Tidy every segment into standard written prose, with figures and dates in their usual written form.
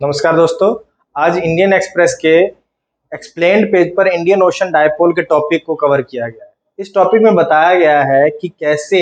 नमस्कार दोस्तों। आज इंडियन एक्सप्रेस के एक्सप्लेन्ड पेज पर इंडियन ओशन डायपोल के टॉपिक को कवर किया गया है। इस टॉपिक में बताया गया है कि कैसे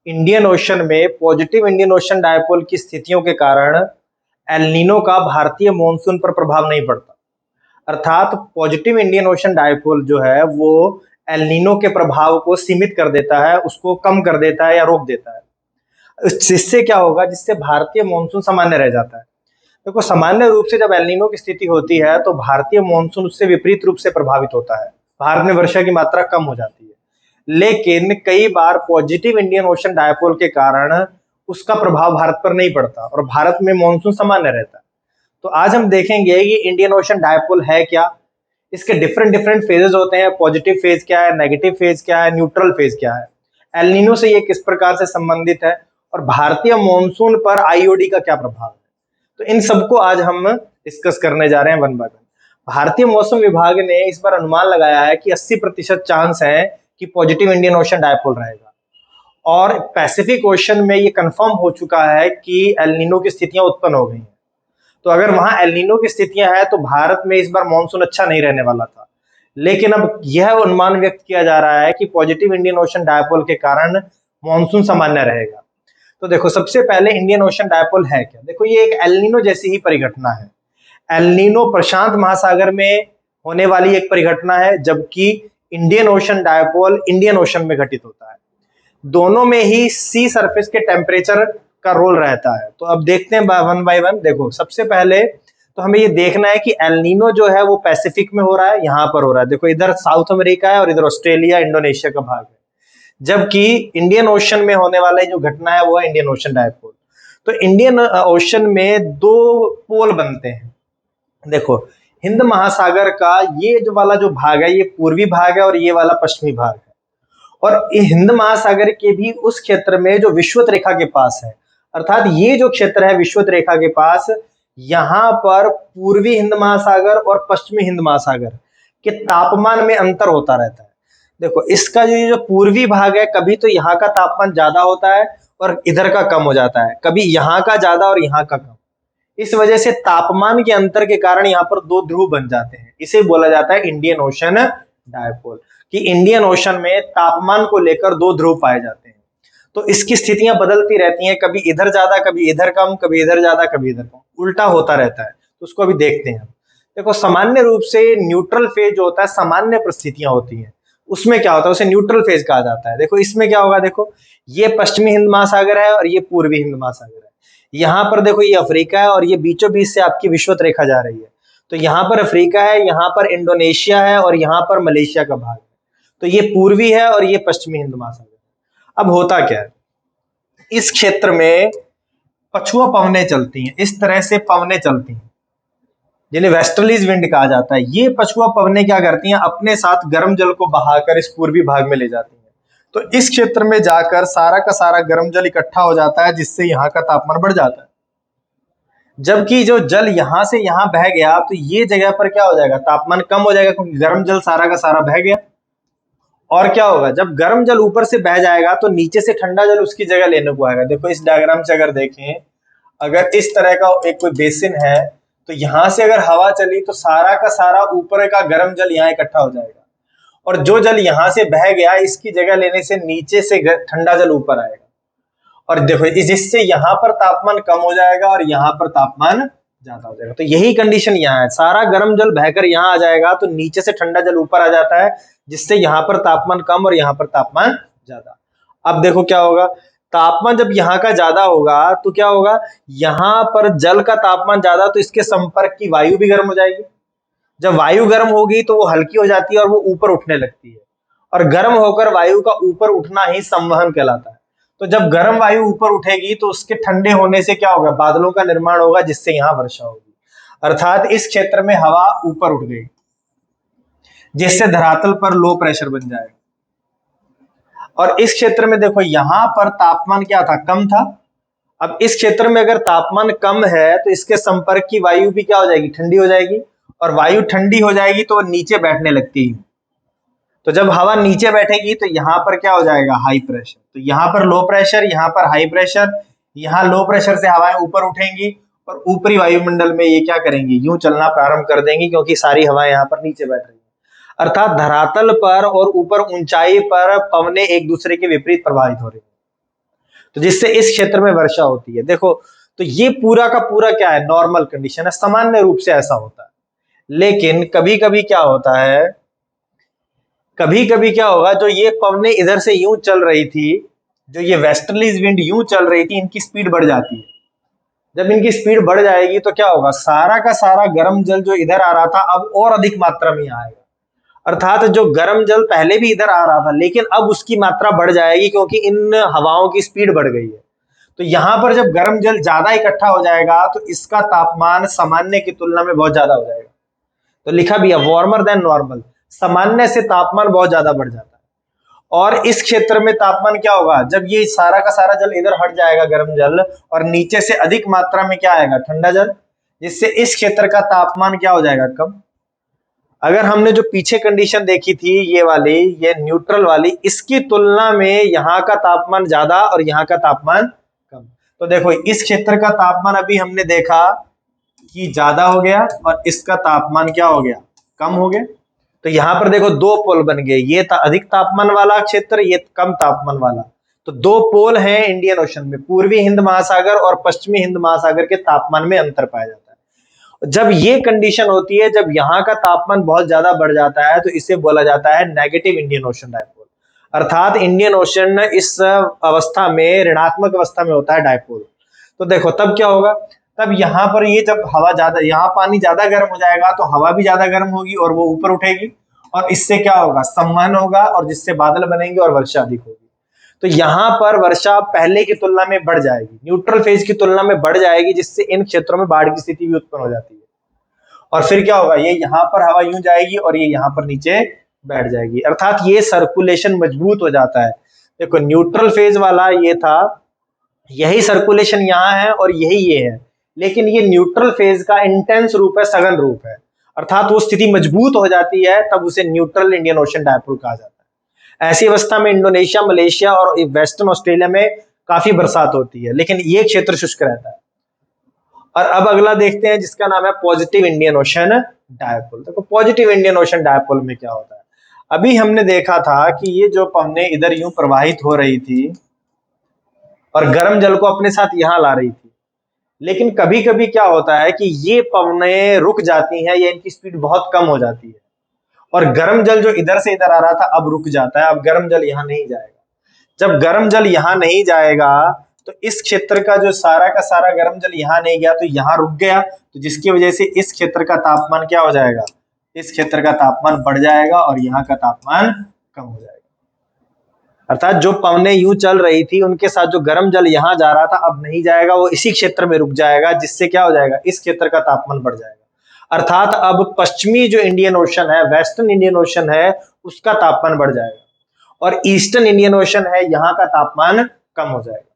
इंडियन ओशन में पॉजिटिव इंडियन ओशन डायपोल की स्थितियों के कारण एल नीनो का भारतीय मॉनसून पर प्रभाव नहीं पड़ता। अर्थात पॉजिटिव इंडियन ओशन डायपोल जो है वो एल नीनो के प्रभाव को सीमित कर देता है, उसको कम कर देता है या रोक देता है। जिससे क्या होगा, जिससे भारतीय मॉनसून सामान्य रह जाता है। देखो, सामान्य रूप से जब एल नीनो की स्थिति होती है तो भारतीय मॉनसून उससे विपरीत रूप से प्रभावित होता है। भारत में वर्षा की मात्रा कम हो जाती है, लेकिन कई बार पॉजिटिव इंडियन ओशन डायपोल के कारण उसका प्रभाव भारत पर नहीं पड़ता और भारत में मॉनसून सामान्य रहता है। तो आज हम देखेंगे कि इंडियन ओशन डायपोल है क्या, इसके डिफरेंट डिफरेंट फेजेस होते हैं। पॉजिटिव फेज क्या है, नेगेटिव फेज क्या है, न्यूट्रल फेज क्या है, एल नीनो से ये किस प्रकार से संबंधित है और भारतीय मॉनसून पर आईओडी का क्या प्रभाव है। तो इन सबको आज हम डिस्कस करने जा रहे हैं वन बाय वन। भारतीय मौसम विभाग ने इस बार अनुमान लगाया है कि 80% चांस है कि पॉजिटिव इंडियन ओशन डायपोल रहेगा और पैसिफिक ओशन में ये कंफर्म हो चुका है कि एल नीनो की स्थितियां उत्पन्न हो गई हैं। तो अगर वहां एल नीनो की स्थितियां हैं तो भारत में इस बार मानसून अच्छा नहीं रहने वाला था, लेकिन अब यह अनुमान व्यक्त किया जा रहा है कि पॉजिटिव इंडियन ओशन डायपोल के कारण मानसून सामान्य रहेगा। तो देखो, सबसे पहले इंडियन ओशन डायपोल है क्या। देखो, ये एक एल नीनो जैसी ही परिघटना है। एल नीनो प्रशांत महासागर में होने वाली एक परिघटना है, जबकि Indian ocean dipole Indian ocean में घटित होता है। दोनों में ही सी सरफेस के टेम्परेचर का रोल रहता है। तो अब देखते हैं वन बाय वन। देखो, सबसे पहले तो हमें ये देखना है कि एल नीनो जो है वो पैसिफिक में हो रहा है, यहाँ पर हो रहा है। देखो, इधर साउथ अमेरिका है और इधर ऑस्ट्रेलिया इंडोनेशिया का भाग है, जबकि इंडियन ओशन में होने वाला जो घटना है वो है इंडियन ओशन डायपोल। तो इंडियन ओशन में दो पोल बनते हैं। देखो, हिंद महासागर का ये जो वाला जो भाग है ये पूर्वी भाग है और ये वाला पश्चिमी भाग है। और हिंद महासागर के भी उस क्षेत्र में जो विषुवत रेखा के पास है, अर्थात ये जो क्षेत्र है विषुवत रेखा के पास, यहाँ पर पूर्वी हिंद महासागर और पश्चिमी हिंद महासागर के तापमान में अंतर होता रहता है। देखो, इसका जो पूर्वी भाग है, कभी तो यहाँ का तापमान ज्यादा होता है और इधर का कम हो जाता है, कभी यहाँ का ज्यादा और यहाँ का कम। इस वजह से तापमान के अंतर के कारण यहाँ पर दो ध्रुव बन जाते हैं। इसे बोला जाता है इंडियन ओशन डायपोल, कि इंडियन ओशन में तापमान को लेकर दो ध्रुव पाए जाते हैं। तो इसकी स्थितियां बदलती रहती हैं, कभी इधर ज्यादा, कभी इधर कम, कभी इधर ज्यादा, कभी इधर कम, उल्टा होता रहता है। तो उसको अभी देखते हैं। देखो, सामान्य रूप से न्यूट्रल फेज जो होता है, सामान्य परिस्थितियां होती हैं, उसमें क्या होता है, उसे न्यूट्रल फेज कहा जाता है। देखो, इसमें क्या होगा, देखो ये पश्चिमी हिंद महासागर है और ये पूर्वी हिंद महासागर है। यहाँ पर देखो ये अफ्रीका है और ये बीचों बीच से आपकी विषुवत रेखा जा रही है। तो यहाँ पर अफ्रीका है, यहाँ पर इंडोनेशिया है और यहाँ पर मलेशिया का भाग है। तो ये पूर्वी है और ये पश्चिमी हिंद महासागर है। अब होता क्या है, इस क्षेत्र में पछुआ पवनें चलती हैं, इस तरह से पवनें चलती हैं जिन्हें वेस्टर्लीज विंड कहा जाता है। ये पछुआ पवनें क्या करती हैं, अपने साथ गर्म जल को बहाकर इस पूर्वी भाग में ले जाती हैं। तो इस क्षेत्र में जाकर सारा का सारा गर्म जल इकट्ठा हो जाता है, जिससे यहाँ का तापमान बढ़ जाता है। जबकि जो जल यहाँ से यहाँ बह गया तो ये जगह पर क्या हो जाएगा, तापमान कम हो जाएगा, क्योंकि गर्म जल सारा का सारा बह गया। और क्या होगा, जब गर्म जल ऊपर से बह जाएगा तो नीचे से ठंडा जल उसकी जगह लेने को आएगा। देखो, इस डायग्राम से अगर देखें, अगर इस तरह का एक कोई बेसिन है तो यहां से अगर हवा चली तो सारा का सारा ऊपर का गर्म जल यहाँ इकट्ठा हो जाएगा, और जो जल यहां से बह गया इसकी जगह लेने से नीचे से ठंडा जल ऊपर आएगा। और देखो, जिससे यहाँ पर तापमान कम हो जाएगा और यहाँ पर तापमान ज्यादा हो जाएगा। तो यही कंडीशन यहाँ है, सारा गर्म जल बहकर यहाँ आ जाएगा तो नीचे से ठंडा जल ऊपर आ जाता है, जिससे यहाँ पर तापमान कम और यहाँ पर तापमान ज्यादा। अब देखो क्या होगा, तापमान जब यहाँ का ज्यादा होगा तो क्या होगा, यहाँ पर जल का तापमान ज्यादा तो इसके संपर्क की वायु भी गर्म हो जाएगी। जब वायु गर्म होगी तो वो हल्की हो जाती है और वो ऊपर उठने लगती है, और गर्म होकर वायु का ऊपर उठना ही संवहन कहलाता है। तो जब गर्म वायु ऊपर उठेगी तो उसके ठंडे होने से क्या होगा, बादलों का निर्माण होगा, जिससे यहाँ वर्षा होगी। अर्थात इस क्षेत्र में हवा ऊपर उठ गई, जिससे धरातल पर लो प्रेशर बन जाएगा। और इस क्षेत्र में देखो, यहां पर तापमान क्या था, कम था। अब इस क्षेत्र में अगर तापमान कम है तो इसके संपर्क की वायु भी क्या हो जाएगी, ठंडी हो जाएगी, और वायु ठंडी हो जाएगी तो नीचे बैठने लगती है। तो जब हवा नीचे बैठेगी तो यहाँ पर क्या हो जाएगा, हाई प्रेशर। तो यहाँ पर लो प्रेशर, यहाँ पर हाई प्रेशर, यहाँ लो प्रेशर से हवाएं ऊपर उठेंगी और ऊपरी वायुमंडल में ये क्या करेंगी, यूं चलना प्रारंभ कर देंगी, क्योंकि सारी हवाएं यहाँ पर नीचे बैठ रही है। अर्थात धरातल पर और ऊपर ऊंचाई पर पवनें एक दूसरे के विपरीत प्रभावित हो रही है, तो जिससे इस क्षेत्र में वर्षा होती है। देखो, तो ये पूरा का पूरा क्या है, नॉर्मल कंडीशन है, सामान्य रूप से ऐसा होता है। लेकिन कभी कभी क्या होता है, कभी कभी क्या होगा, जो ये पवनें इधर से यूं चल रही थी, जो ये वेस्टर्लीज विंड यूं चल रही थी, इनकी स्पीड बढ़ जाती है। जब इनकी स्पीड बढ़ जाएगी तो क्या होगा, सारा का सारा गर्म जल जो इधर आ रहा था अब और अधिक मात्रा में आएगा। अर्थात जो गर्म जल पहले भी इधर आ रहा था, लेकिन अब उसकी मात्रा बढ़ जाएगी, क्योंकि इन हवाओं की स्पीड बढ़ गई है। तो यहां पर जब गर्म जल ज्यादा इकट्ठा हो जाएगा तो इसका तापमान सामान्य की तुलना में बहुत ज्यादा हो जाएगा। तो लिखा भी है वार्मर देन नॉर्मल, सामान्य से तापमान बहुत ज्यादा बढ़ जाता है। और इस क्षेत्र में तापमान क्या होगा, जब ये सारा का सारा जल इधर हट जाएगा गर्म जल, और नीचे से अधिक मात्रा में क्या आएगा, ठंडा जल, जिससे इस क्षेत्र का तापमान क्या हो जाएगा, कम। अगर हमने जो पीछे कंडीशन देखी थी, ये वाली, ये न्यूट्रल वाली, इसकी तुलना में यहाँ का तापमान ज्यादा और यहाँ का तापमान कम। तो देखो, इस क्षेत्र का तापमान अभी हमने देखा कि ज्यादा हो गया और इसका तापमान क्या हो गया, कम हो गया। तो यहाँ पर देखो दो पोल बन गए, ये अधिक तापमान वाला क्षेत्र, ये कम तापमान वाला। तो दो पोल हैं इंडियन ओशन में, पूर्वी हिंद महासागर और पश्चिमी हिंद महासागर के तापमान में अंतर पाया जाता है। जब ये कंडीशन होती है, जब यहाँ का तापमान बहुत ज्यादा बढ़ जाता है, तो इसे बोला जाता है नेगेटिव इंडियन ओशन डायपोल। अर्थात इंडियन ओशन इस अवस्था में, ऋणात्मक अवस्था में होता है डायपोल। तो देखो तब क्या होगा, तब यहाँ पर ये जब हवा ज्यादा, यहाँ पानी ज्यादा गर्म हो जाएगा तो हवा भी ज्यादा गर्म होगी और वो ऊपर उठेगी, और इससे क्या होगा, संवहन होगा, और जिससे बादल बनेंगे और वर्षा अधिक होगी। तो यहाँ पर वर्षा पहले की तुलना में बढ़ जाएगी, न्यूट्रल फेज की तुलना में बढ़ जाएगी, जिससे इन क्षेत्रों में बाढ़ की स्थिति भी उत्पन्न हो जाती है। और फिर क्या होगा, ये यहाँ पर हवा यूं जाएगी और ये यहाँ पर नीचे बैठ जाएगी। अर्थात ये सर्कुलेशन मजबूत हो जाता है। देखो, न्यूट्रल फेज वाला ये था, यही सर्कुलेशन यहाँ है और यही ये है, लेकिन ये न्यूट्रल फेज का इंटेंस रूप है, सघन रूप है। अर्थात वो स्थिति मजबूत हो जाती है, तब उसे न्यूट्रल इंडियन ओशन डायपोल कहा जाता है। ऐसी अवस्था में इंडोनेशिया, मलेशिया और वेस्टर्न ऑस्ट्रेलिया में काफी बरसात होती है, लेकिन ये क्षेत्र शुष्क रहता है। और अब अगला देखते हैं, जिसका नाम है पॉजिटिव इंडियन ओशन डायपोल। देखो, पॉजिटिव इंडियन ओशन डायपोल में क्या होता है, अभी हमने देखा था कि ये जो पवनें इधर यूं प्रवाहित हो रही थी और गर्म जल को अपने साथ यहां ला रही थी, लेकिन कभी कभी क्या होता है कि ये पवनें रुक जाती हैं, या इनकी स्पीड बहुत कम हो जाती है, और गर्म जल जो इधर से इधर आ रहा था अब रुक जाता है, अब गर्म जल यहां नहीं जाएगा। जब गर्म जल यहां नहीं जाएगा तो इस क्षेत्र का जो सारा का सारा गर्म जल यहां नहीं गया, तो यहां रुक गया, तो जिसकी वजह से इस क्षेत्र का तापमान क्या हो जाएगा, इस क्षेत्र का तापमान बढ़ जाएगा और यहाँ का तापमान कम हो जाएगा। अर्थात जो पवनें यूं चल रही थी, उनके साथ जो गर्म जल यहां जा रहा था अब नहीं जाएगा, वो इसी क्षेत्र में रुक जाएगा, जिससे क्या हो जाएगा, इस क्षेत्र का तापमान बढ़ जाएगा। अर्थात अब पश्चिमी जो इंडियन ओशन है, वेस्टर्न इंडियन ओशन है, उसका तापमान बढ़ जाएगा, और ईस्टर्न इंडियन ओशन है, यहाँ का तापमान कम हो जाएगा।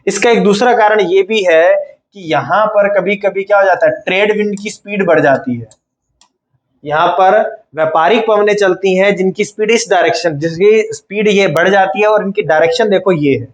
इसका एक दूसरा कारण ये भी है कि यहाँ पर कभी कभी क्या हो जाता है, ट्रेड विंड की स्पीड बढ़ जाती है। यहाँ पर व्यापारिक पवनें चलती हैं जिनकी स्पीड इस डायरेक्शन, जिसकी स्पीड ये बढ़ जाती है, और इनकी डायरेक्शन देखो ये है।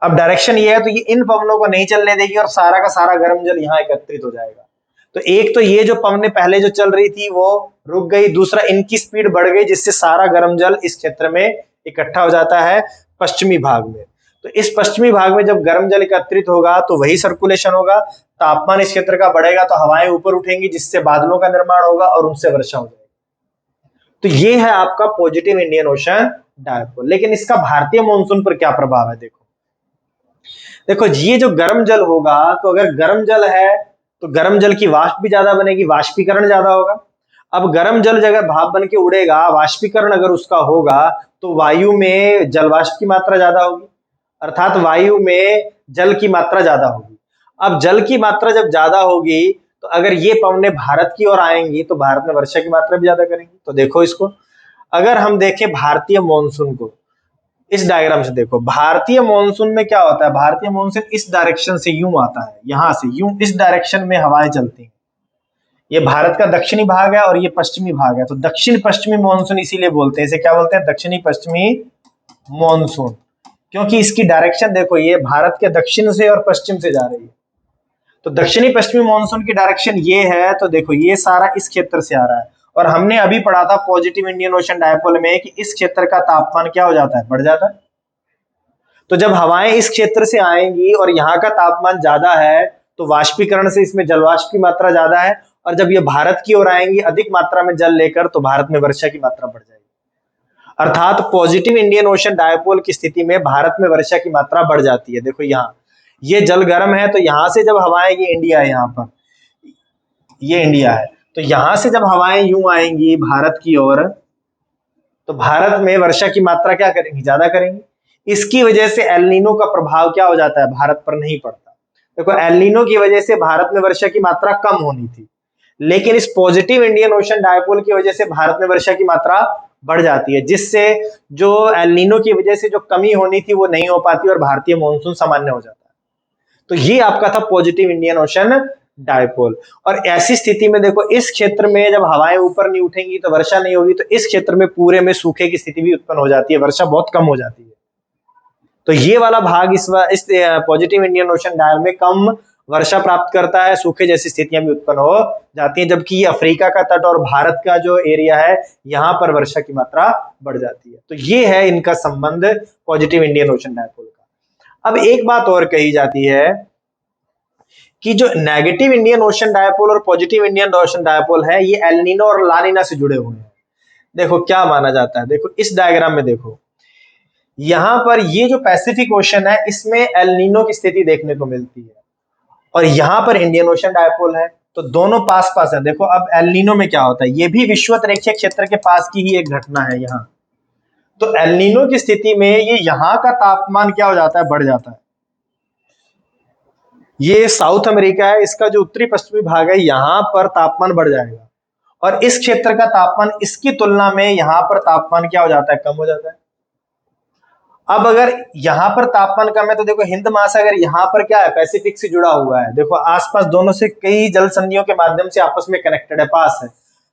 अब डायरेक्शन ये है, तो ये इन पवनों को नहीं चलने देगी और सारा का सारा गर्म जल यहाँ एकत्रित हो जाएगा। तो एक तो ये जो पवनें पहले जो चल रही थी वो रुक गई, दूसरा इनकी स्पीड बढ़ गई, जिससे सारा गर्म जल इस क्षेत्र में इकट्ठा हो जाता है पश्चिमी भाग में। तो इस पश्चिमी भाग में जब गर्म जल एकत्रित होगा तो वही सर्कुलेशन होगा, तापमान इस क्षेत्र का बढ़ेगा, तो हवाएं ऊपर उठेंगी, जिससे बादलों का निर्माण होगा और उनसे वर्षा हो जाएगी। तो ये है आपका पॉजिटिव इंडियन ओशन डायपोल। लेकिन इसका भारतीय मानसून पर क्या प्रभाव है, देखो ये जो गर्म जल होगा, तो अगर गर्म जल है तो गर्म जल की वाष्प भी ज्यादा बनेगी, वाष्पीकरण ज्यादा होगा। अब गर्म जल अगर भाप बन के उड़ेगा, वाष्पीकरण अगर उसका होगा, तो वायु में जल वाष्प की मात्रा ज्यादा होगी, अर्थात वायु में जल की मात्रा ज्यादा होगी। अब जल की मात्रा जब ज्यादा होगी, तो अगर ये पवनें भारत की ओर आएंगी तो भारत में वर्षा की मात्रा भी ज्यादा करेंगी। तो देखो इसको, अगर हम देखें भारतीय मॉनसून को, इस डायग्राम से देखो, भारतीय मॉनसून में क्या होता है, भारतीय मॉनसून इस डायरेक्शन से यूं आता है, यहां से यूं इस डायरेक्शन में हवाएं चलती हैं। ये भारत का दक्षिणी भाग है और ये पश्चिमी भाग है, तो दक्षिण पश्चिमी मॉनसून इसीलिए बोलते हैं, इसे क्या बोलते हैं, दक्षिणी पश्चिमी मॉनसून, क्योंकि इसकी डायरेक्शन देखो, ये भारत के दक्षिण से और पश्चिम से जा रही है। तो दक्षिणी पश्चिमी मानसून की डायरेक्शन ये है, तो देखो ये सारा इस क्षेत्र से आ रहा है। और हमने अभी पढ़ा था पॉजिटिव इंडियन ओशन डायपोल में कि इस क्षेत्र का तापमान क्या हो जाता है, बढ़ जाता है। तो जब हवाएं इस क्षेत्र से आएंगी और यहाँ का तापमान ज्यादा है तो वाष्पीकरण से इसमें जलवाष्प की मात्रा ज्यादा है, और जब ये भारत की ओर आएंगी अधिक मात्रा में जल लेकर तो भारत में वर्षा की मात्रा बढ़ जाएगी। अर्थात पॉजिटिव इंडियन ओशन डायपोल की स्थिति में भारत में वर्षा की मात्रा बढ़ जाती है। देखो यहाँ ये जल गर्म है, तो यहां से जब हवाएं, ये इंडिया है, यहाँ पर ये इंडिया है, तो यहां से जब हवाएं यूं आएंगी भारत की ओर तो भारत में वर्षा की मात्रा क्या करेंगी, ज्यादा करेंगी। इसकी वजह से एल नीनो का प्रभाव क्या हो जाता है, भारत पर नहीं पड़ता। देखो एल नीनो की वजह से भारत में वर्षा की मात्रा कम होनी थी, लेकिन इस पॉजिटिव इंडियन ओशन डायपोल की वजह से भारत में वर्षा की मात्रा बढ़ जाती है, जिससे जो एल नीनो की वजह से जो कमी होनी थी वो नहीं हो पाती और भारतीय मानसून सामान्य हो जाता है। तो ये आपका था पॉजिटिव इंडियन ओशन डायपोल। और ऐसी स्थिति में देखो इस क्षेत्र में जब हवाएं ऊपर नहीं उठेंगी तो वर्षा नहीं होगी, तो इस क्षेत्र में पूरे में सूखे की स्थिति भी उत्पन्न हो जाती है, वर्षा बहुत कम हो जाती है। तो ये वाला भाग इस पॉजिटिव इंडियन ओशन डायल में कम वर्षा प्राप्त करता है, सूखे जैसी स्थितियां भी उत्पन्न हो जाती हैं, जबकि ये अफ्रीका का तट और भारत का जो एरिया है यहाँ पर वर्षा की मात्रा बढ़ जाती है। तो ये है इनका संबंध पॉजिटिव इंडियन ओशन डायपोल का। अब एक बात और कही जाती है कि जो नेगेटिव इंडियन ओशन डायपोल और पॉजिटिव इंडियन ओशन डायपोल है ये एल नीनो और ला नीना से जुड़े हुए हैं। देखो क्या माना जाता है, देखो इस डायग्राम में देखो यहां पर ये जो पैसिफिक ओशन है इसमें एल नीनो की स्थिति देखने को मिलती है और यहां पर इंडियन ओशन डायपोल है, तो दोनों पास पास है। देखो अब एल नीनो में क्या होता है, ये भी विषुवत-रेखीय क्षेत्र के पास की ही एक घटना है यहाँ। तो एल नीनो की स्थिति में ये यहाँ का तापमान क्या हो जाता है, बढ़ जाता है। ये साउथ अमेरिका है, इसका जो उत्तरी पश्चिमी भाग है यहाँ पर तापमान बढ़ जाएगा और इस क्षेत्र का तापमान इसकी तुलना में यहाँ पर तापमान क्या हो जाता है, कम हो जाता है। अब अगर यहाँ पर तापमान कम है तो देखो हिंद महासागर यहाँ पर क्या है, पैसिफिक से जुड़ा हुआ है। देखो आसपास दोनों से कई जल संधियों के माध्यम से आपस में कनेक्टेड है, पास है।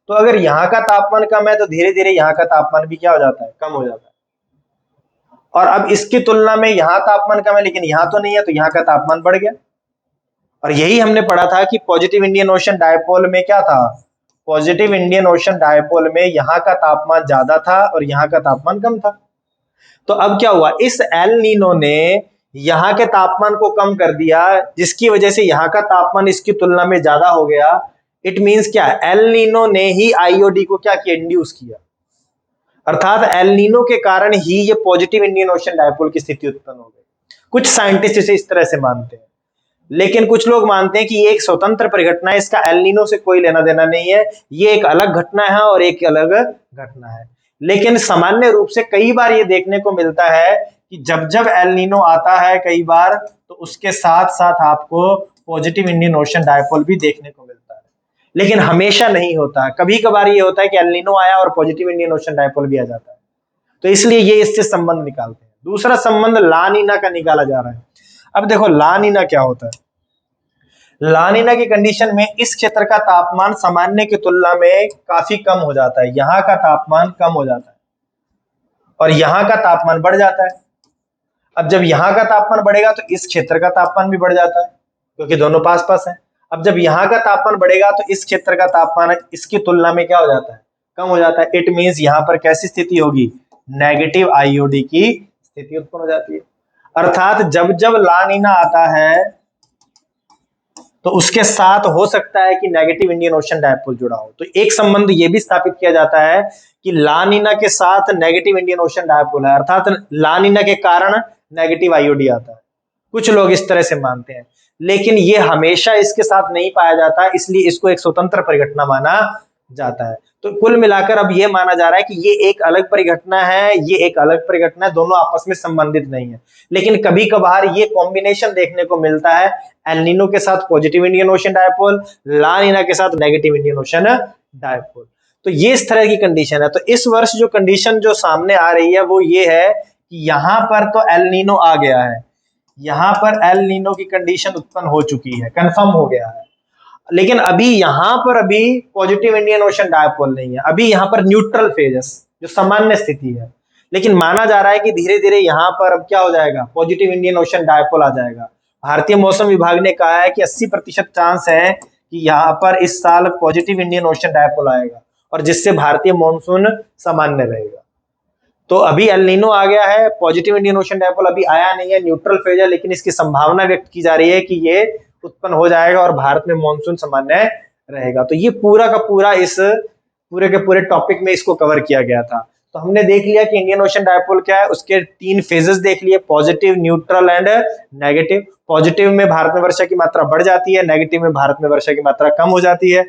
तो अगर यहाँ का तापमान कम है तो धीरे धीरे यहाँ का तापमान भी क्या हो जाता है, कम हो जाता है। और अब इसकी तुलना में यहाँ तापमान कम है लेकिन यहाँ तो नहीं है, तो यहाँ का तापमान बढ़ गया। और यही हमने पढ़ा था कि पॉजिटिव इंडियन ओशन डायपोल में क्या था, पॉजिटिव इंडियन ओशन डायपोल में यहाँ का तापमान ज्यादा था और यहाँ का तापमान कम था। तो अब क्या हुआ, इस एल नीनो ने यहाँ के तापमान को कम कर दिया, जिसकी वजह से यहाँ का तापमान इसकी तुलना में ज्यादा हो गया। इट मींस क्या, एल नीनो ने ही आईओडी को क्या किया, इंड्यूस किया। अर्थात एल नीनो के कारण ही ये पॉजिटिव इंडियन ओशन डायपोल की स्थिति उत्पन्न हो गई। कुछ साइंटिस्ट इसे इस तरह से मानते हैं, लेकिन कुछ लोग मानते हैं कि ये एक स्वतंत्र परिघटना है, इसका एल नीनो से कोई लेना देना नहीं है, ये एक अलग घटना है और एक अलग घटना है। लेकिन सामान्य रूप से कई बार ये देखने को मिलता है कि जब जब एल नीनो आता है कई बार, तो उसके साथ साथ आपको पॉजिटिव इंडियन ओशन डायपोल भी देखने को मिलता है, लेकिन हमेशा नहीं होता है। कभी कभार ये होता है कि एल नीनो आया और पॉजिटिव इंडियन ओशन डायपोल भी आ जाता है, तो इसलिए ये इससे संबंध निकालते हैं। दूसरा संबंध ला नीना का निकाला जा रहा है। अब देखो ला नीना क्या होता है, ला नीना की कंडीशन में इस क्षेत्र का तापमान सामान्य की तुलना में काफी कम हो जाता है, यहाँ का तापमान कम हो जाता है और यहाँ का तापमान बढ़ जाता है। अब जब यहाँ का तापमान बढ़ेगा तो इस क्षेत्र का तापमान भी बढ़ जाता है, क्योंकि दोनों पास पास है। अब जब यहाँ का तापमान बढ़ेगा तो इस क्षेत्र का तापमान इसकी तुलना में क्या हो जाता है, कम हो जाता है। इट मींस यहाँ पर कैसी स्थिति होगी, नेगेटिव आईओडी की स्थिति उत्पन्न हो जाती है। अर्थात जब जब ला नीना आता है तो उसके साथ हो सकता है कि नेगेटिव इंडियन ओशन डायपोल जुड़ा हो। तो एक संबंध ये भी स्थापित किया जाता है कि ला नीना के साथ नेगेटिव इंडियन ओशन डायपोल है, अर्थात ला नीना के कारण नेगेटिव आईओडी आता है। कुछ लोग इस तरह से मानते हैं, लेकिन ये हमेशा इसके साथ नहीं पाया जाता, इसलिए इसको एक स्वतंत्र परिघटना माना जाता है। तो कुल मिलाकर अब ये माना जा रहा है कि ये एक अलग परिघटना है, ये एक अलग परिघटना है, दोनों आपस में संबंधित नहीं है। लेकिन कभी कभार ये कॉम्बिनेशन देखने को मिलता है, एल नीनो के साथ पॉजिटिव इंडियन ओशन डायपोल, ला नीना के साथ नेगेटिव इंडियन ओशन डायपोल। तो ये इस तरह की कंडीशन है। तो इस वर्ष जो कंडीशन जो सामने आ रही है वो ये है कि यहाँ पर तो एल नीनो आ गया है, यहाँ पर एल नीनो की कंडीशन उत्पन्न हो चुकी है, कंफर्म हो गया है, लेकिन अभी यहाँ पर अभी पॉजिटिव इंडियन ओशन डायपोल नहीं है, अभी यहाँ पर न्यूट्रल फेजेस जो सामान्य स्थिति है। लेकिन माना जा रहा है कि धीरे धीरे यहाँ पर अब क्या हो जाएगा, पॉजिटिव इंडियन ओशन डायपोल आ जाएगा। भारतीय मौसम विभाग ने कहा है कि 80% चांस है कि यहाँ पर इस साल पॉजिटिव इंडियन ओशन डायपोल आएगा और जिससे भारतीय मानसून सामान्य रहेगा। तो अभी एल नीनो आ गया है, पॉजिटिव इंडियन ओशन डायपोल अभी आया नहीं है, न्यूट्रल फेज है, लेकिन इसकी संभावना व्यक्त की जा रही है कि ये उत्पन्न हो जाएगा और भारत में मानसून सामान्य रहेगा। तो ये पूरा का पूरा इस पूरे के पूरे टॉपिक में इसको कवर किया गया था। तो हमने देख लिया कि इंडियन ओशन डायपोल क्या है, उसके 3 फेजेस देख लिए, positive, neutral and negative. Positive में भारत में वर्षा की मात्रा बढ़ जाती है, नेगेटिव में भारत में वर्षा की मात्रा कम हो जाती है।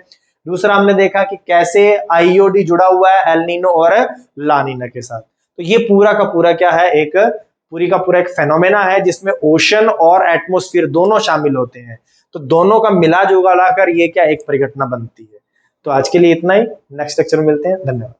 दूसरा हमने देखा कि कैसे आईओडी जुड़ा हुआ है एल नीनो और लानीना के साथ। तो ये पूरा का पूरा क्या है, एक पूरी का पूरा एक फेनोमेना है जिसमें ओशन और एटमॉस्फेयर दोनों शामिल होते हैं। तो दोनों का मिला जुला कर ये क्या एक परिघटना बनती है। तो आज के लिए इतना ही, नेक्स्ट लेक्चर में मिलते हैं, धन्यवाद।